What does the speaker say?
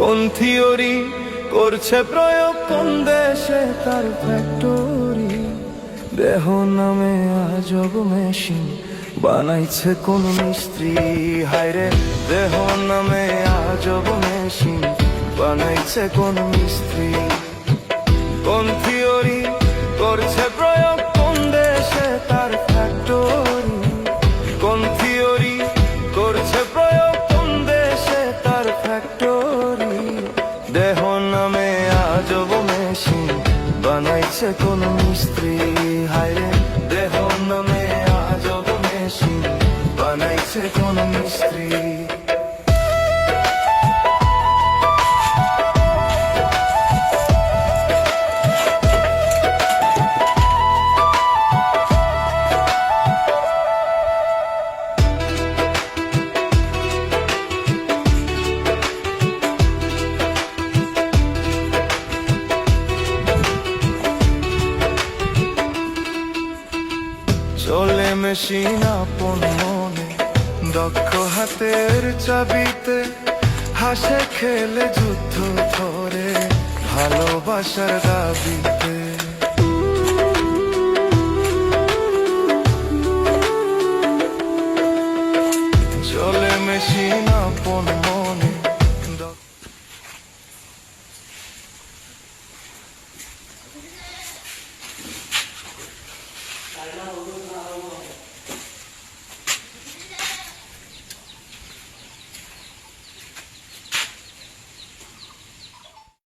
কোন থিওরি করছে প্রয়োগ, কোন দেশে তার ফ্যাক্টরি। দেহ নামে আজব মেশিন বানাইছে কোন মিস্ত্রি। হায়রে দেহ নামে আজব মেশিন বানাইছে কোন মিস্ত্রি। কোন থিওরি করছে প্রয়োগ, কোন দেশে তার ফ্যাক্টরি। কোন থিওরি করছে প্রয়োগ, কোন দেশে তার ফ্যাক্টরি। দেহ নামে আজব মেশিন বানাইছে কোন মিস্ত্রি। হায়রে দেহ নামে আজব মেশিন বানাইছে কোন মিস্ত্রি। চলে মেশিন আপন মনে, দক্ষ হাতের চাবিতে, হাসে খেলে যুদ্ধ ধরে ভালোবাসার দাবিতে।